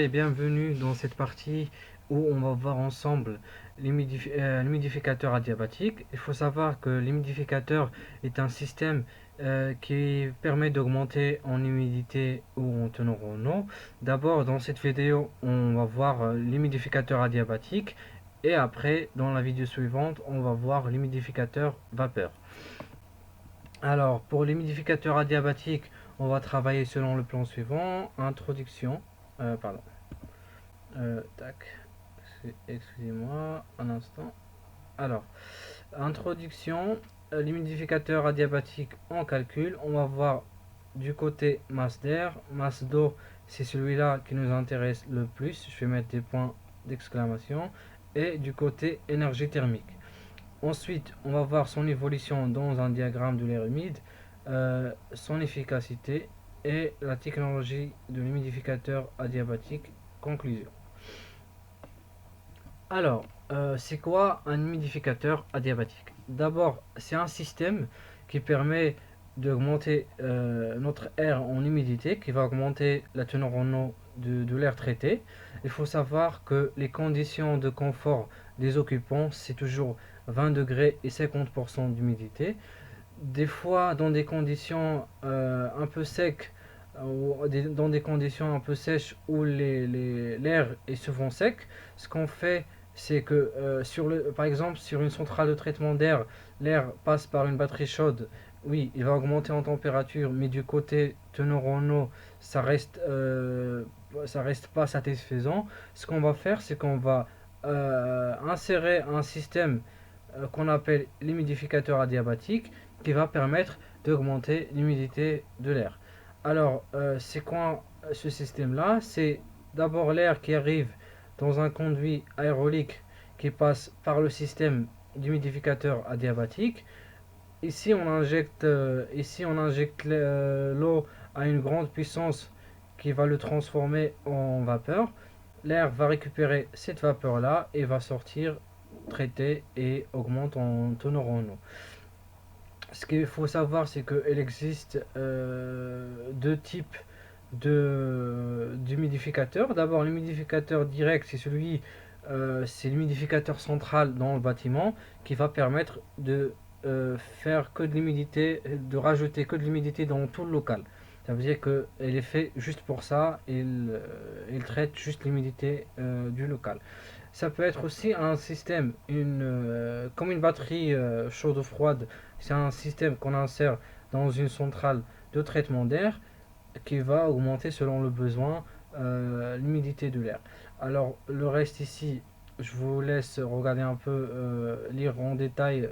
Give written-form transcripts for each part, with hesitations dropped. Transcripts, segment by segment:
et bienvenue dans cette partie où on va voir ensemble l'humidificateur adiabatique. Il faut savoir que l'humidificateur est un système qui permet d'augmenter en humidité ou en teneur en eau. D'abord, dans cette vidéo, on va voir l'humidificateur adiabatique et après, dans la vidéo suivante, on va voir l'humidificateur vapeur. Alors, pour l'humidificateur adiabatique, on va travailler selon le plan suivant. Introduction. Pardon. Tac. Excusez-moi un instant. Alors, introduction. L'humidificateur adiabatique en calcul. On va voir du côté masse d'air. Masse d'eau, c'est celui-là qui nous intéresse le plus. Je vais mettre des points d'exclamation. Et du côté énergie thermique. Ensuite, on va voir son évolution dans un diagramme de l'air humide, son efficacité et la technologie de l'humidificateur adiabatique. Conclusion. Alors, c'est quoi un humidificateur adiabatique? D'abord, c'est un système qui permet d'augmenter notre air en humidité, qui va augmenter la teneur en eau de l'air traité. Il faut savoir que les conditions de confort des occupants, c'est toujours 20 degrés et 50% d'humidité. Des fois, dans des conditions un peu secs, ou dans des conditions un peu sèches où l'air est souvent sec, ce qu'on fait, c'est que par exemple sur une centrale de traitement d'air, l'air passe par une batterie chaude. Oui, il va augmenter en température, mais du côté teneur en eau, ça reste pas satisfaisant. Ce qu'on va faire, c'est qu'on va insérer un système qu'on appelle l'humidificateur adiabatique qui va permettre d'augmenter l'humidité de l'air. Alors, c'est quoi ce système-là? C'est d'abord l'air qui arrive dans un conduit aérolique qui passe par le système d'humidificateur adiabatique. Ici, on injecte l'eau à une grande puissance qui va le transformer en vapeur. L'air va récupérer cette vapeur-là et va sortir traité et augmente en teneur en eau. Ce qu'il faut savoir, c'est qu'il existe deux types d'humidificateurs. D'abord, l'humidificateur direct, c'est l'humidificateur central dans le bâtiment qui va permettre de faire que de l'humidité, de rajouter que de l'humidité dans tout le local. Ça veut dire qu'il est fait juste pour ça, il traite juste l'humidité du local. Ça peut être aussi un système, comme une batterie chaude ou froide. C'est un système qu'on insère dans une centrale de traitement d'air qui va augmenter selon le besoin l'humidité de l'air. Alors le reste ici, je vous laisse regarder un peu, lire en détail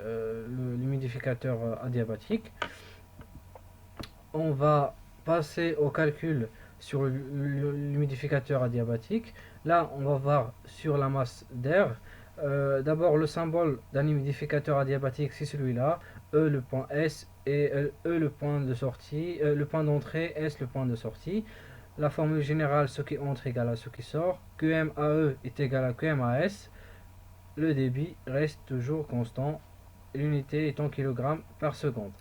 l'humidificateur adiabatique. On va passer au calcul sur l'humidificateur adiabatique. Là, on va voir sur la masse d'air. D'abord, le symbole d'un humidificateur adiabatique, c'est celui-là. E le point S et E le point de sortie, le point d'entrée, S le point de sortie. La formule générale, ce qui entre égale à ce qui sort. QMAE est égal à QMAS. Le débit reste toujours constant. L'unité est en kg par seconde.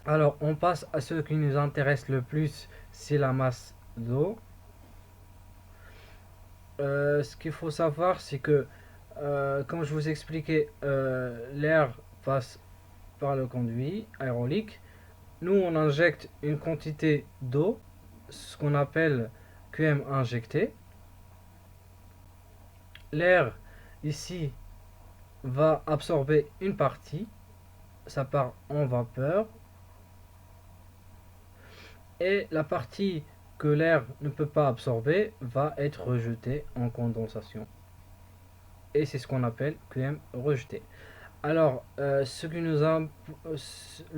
Alors, on passe à ce qui nous intéresse le plus, c'est la masse d'eau. Ce qu'il faut savoir, c'est que, comme je vous expliquais, l'air passe par le conduit aérolique. Nous, on injecte une quantité d'eau, ce qu'on appelle QM injecté. L'air, ici, va absorber une partie, ça part en vapeur. Et la partie que l'air ne peut pas absorber va être rejetée en condensation. Et c'est ce qu'on appelle QM rejeté. Alors, le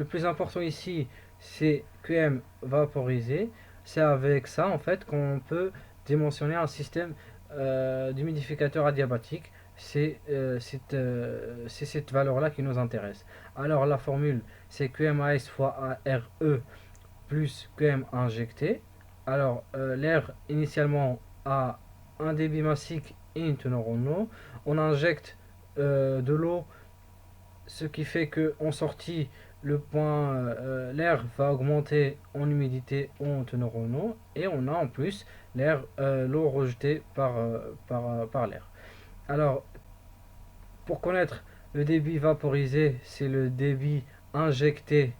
plus important ici, c'est QM vaporisé. C'est avec ça, en fait, qu'on peut dimensionner un système d'humidificateur adiabatique. C'est cette valeur-là qui nous intéresse. Alors, la formule, c'est QMAS fois RE plus QM injecté. Alors, l'air initialement a un débit massique et une teneur en eau. On injecte de l'eau, ce qui fait qu'en sortie, l'air va augmenter en humidité ou en teneur en eau, et on a en plus l'eau rejetée par l'air. Alors, pour connaître le débit vaporisé, c'est le débit injecté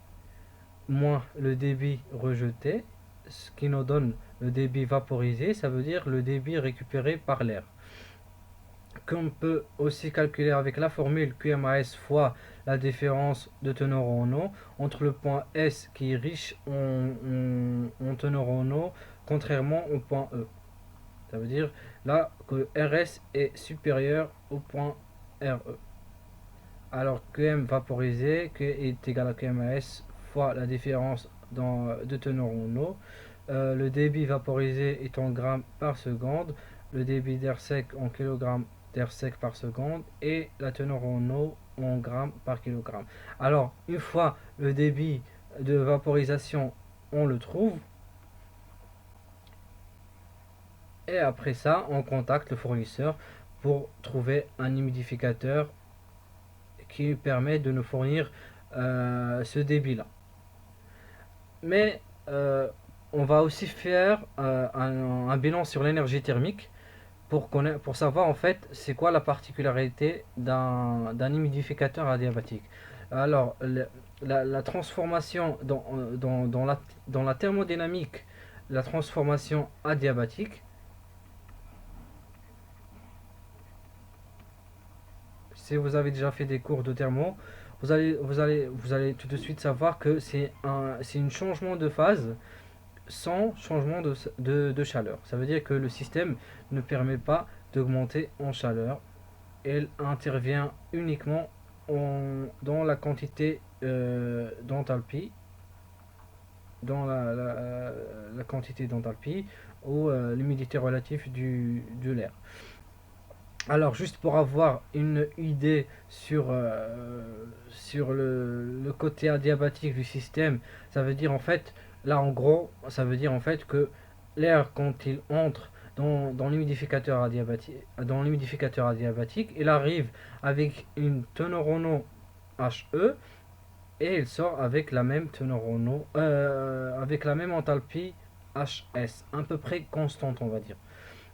moins le débit rejeté, ce qui nous donne le débit vaporisé, ça veut dire le débit récupéré par l'air, qu'on peut aussi calculer avec la formule QMAS fois la différence de teneur en eau entre le point S qui est riche en teneur en eau, contrairement au point E. Ça veut dire là que RS est supérieur au point RE. Alors QM vaporisé est égal à QMAS fois la différence de teneur en eau. Le débit vaporisé est en grammes par seconde, le débit d'air sec en kilogrammes d'air sec par seconde, et la teneur en eau en grammes par kilogramme. Alors, une fois le débit de vaporisation, on le trouve, et après ça, on contacte le fournisseur pour trouver un humidificateur qui permet de nous fournir ce débit-là. Mais on va aussi faire un bilan sur l'énergie thermique pour savoir en fait c'est quoi la particularité d'un humidificateur adiabatique. Alors la transformation dans la thermodynamique, la transformation adiabatique, si vous avez déjà fait des cours de thermo, vous allez tout de suite savoir que c'est un changement de phase sans changement de chaleur. Ça veut dire que le système ne permet pas d'augmenter en chaleur. Elle intervient uniquement dans la quantité d'enthalpie, dans la quantité d'enthalpie ou l'humidité relative de l'air. Alors, juste pour avoir une idée sur le côté adiabatique du système, ça veut dire en fait, là en gros, ça veut dire en fait que l'air, quand il entre dans l'humidificateur adiabatique, il arrive avec une teneur en eau HE, et il sort avec la même teneur en eau, avec la même enthalpie HS, à peu près constante, on va dire.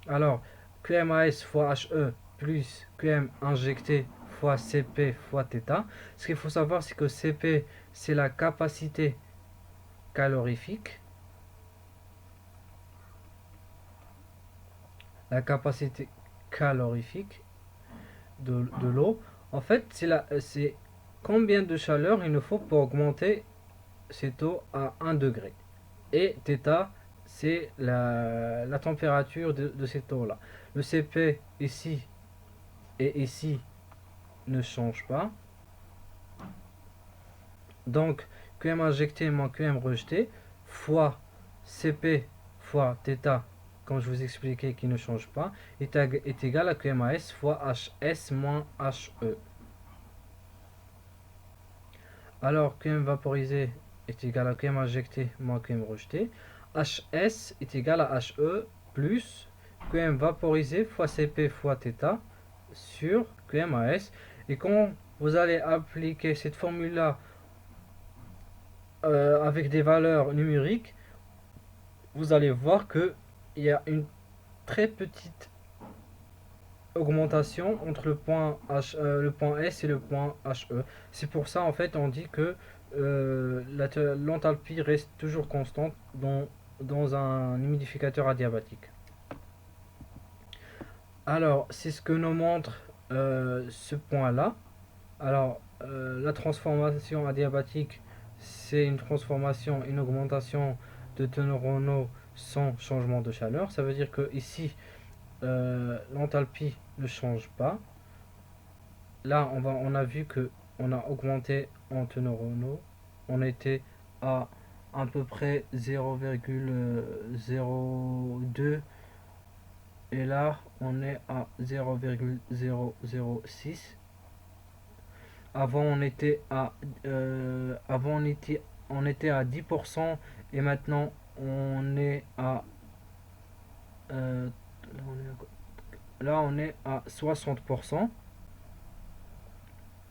Alors, QMAS fois HE plus QM injecté fois CP fois θ. Ce qu'il faut savoir, c'est que CP, c'est la capacité calorifique. La capacité calorifique de l'eau. En fait, c'est combien de chaleur il nous faut pour augmenter cette eau à 1 degré. Et θ, c'est la température de cette eau-là. Le CP ici et ici ne change pas. Donc, QM injecté moins QM rejeté fois CP fois θ, comme je vous expliquais, qui ne change pas, est égal à QMAS fois HS moins HE. Alors, QM vaporisé est égal à QM injecté moins QM rejeté. HS est égal à HE plus QM vaporisé fois CP fois θ sur QMAS. Et quand vous allez appliquer cette formule-là avec des valeurs numériques, vous allez voir qu'il y a une très petite augmentation entre le point S et le point HE. C'est pour ça en fait on dit que l'enthalpie reste toujours constante dans un humidificateur adiabatique. Alors c'est ce que nous montre ce point-là. Alors la transformation adiabatique, c'est une transformation, une augmentation de teneur en eau sans changement de chaleur. Ça veut dire que ici l'enthalpie ne change pas. Là on a vu que on a augmenté en teneur en eau. On était à peu près 0,02, et là on est à 0,006. Avant on était à 10%, et maintenant on est à là on est à 60%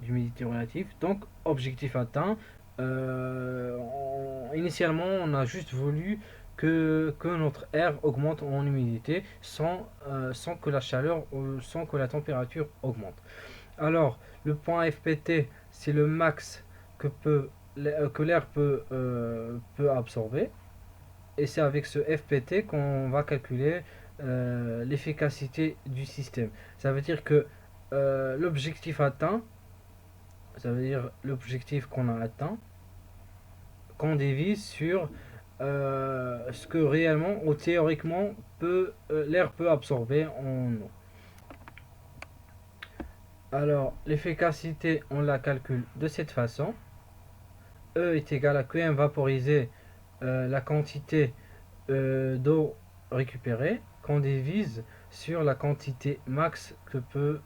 d'humidité relative. Donc objectif atteint, Initialement, on a juste voulu que notre air augmente en humidité sans que la chaleur, sans que la température augmente. Alors, le point FPT, c'est le max que l'air peut absorber. Et c'est avec ce FPT qu'on va calculer l'efficacité du système. Ça veut dire que l'objectif atteint, ça veut dire l'objectif qu'on a atteint, qu'on divise sur ce que réellement ou théoriquement l'air peut absorber en eau. Alors, l'efficacité, on la calcule de cette façon. E est égal à QM vaporisé, la quantité d'eau récupérée, qu'on divise sur la quantité max que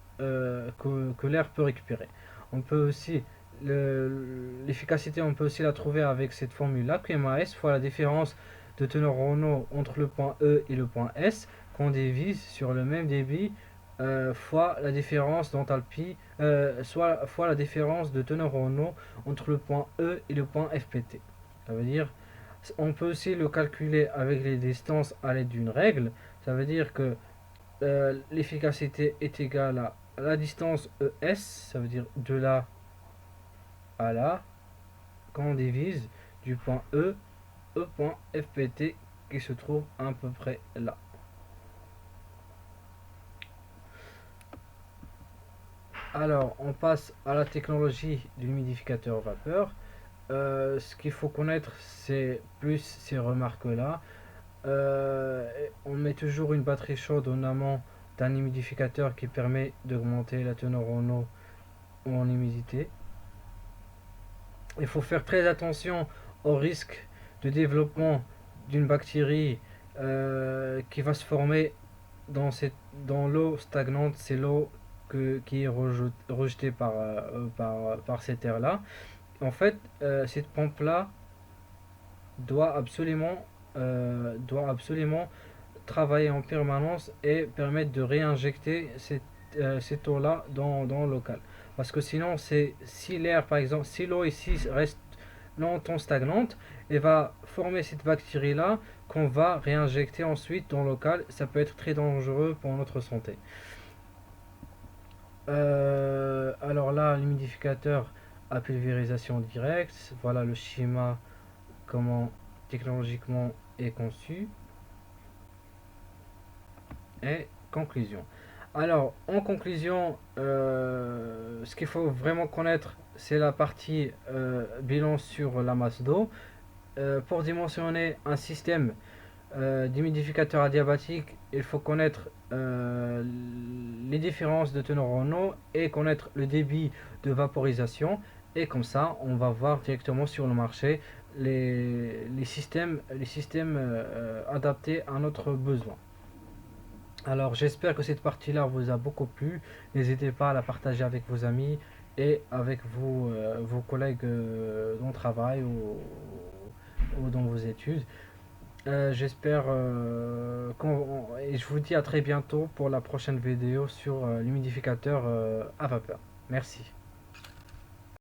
l'air peut récupérer. On peut aussi l'efficacité, on peut aussi la trouver avec cette formule-là, QMAS fois la différence de teneur en eau entre le point E et le point S, qu'on divise sur le même débit fois la différence d'enthalpie, soit fois la différence de teneur en eau entre le point E et le point FPT. Ça veut dire, on peut aussi le calculer avec les distances à l'aide d'une règle. Ça veut dire que l'efficacité est égale à la distance ES, ça veut dire de là à là, quand on divise du point E au point FPT qui se trouve à peu près là. Alors, on passe à la technologie de l'humidificateur vapeur. Ce qu'il faut connaître, c'est plus ces remarques-là. On met toujours une batterie chaude en amont d'un humidificateur qui permet d'augmenter la teneur en eau ou en humidité. Il faut faire très attention au risque de développement d'une bactérie qui va se former dans l'eau stagnante. C'est l'eau qui est rejetée par cette air-là. En fait, cette pompe-là doit absolument travailler en permanence et permettre de réinjecter cette eau-là dans le local. Parce que sinon, si l'air, par exemple, si l'eau ici reste longtemps stagnante, elle va former cette bactérie-là qu'on va réinjecter ensuite dans le local. Ça peut être très dangereux pour notre santé. Alors là, l'humidificateur à pulvérisation directe, voilà le schéma, comment technologiquement est conçu. Et conclusion. Alors, en conclusion, ce qu'il faut vraiment connaître, c'est la partie bilan sur la masse d'eau. Pour dimensionner un système d'humidificateur adiabatique, il faut connaître les différences de teneur en eau et connaître le débit de vaporisation. Et comme ça, on va voir directement sur le marché les systèmes adaptés à notre besoin. Alors j'espère que cette partie-là vous a beaucoup plu. N'hésitez pas à la partager avec vos amis et avec vos collègues dans le travail ou dans vos études. J'espère et je vous dis à très bientôt pour la prochaine vidéo sur l'humidificateur à vapeur. Merci.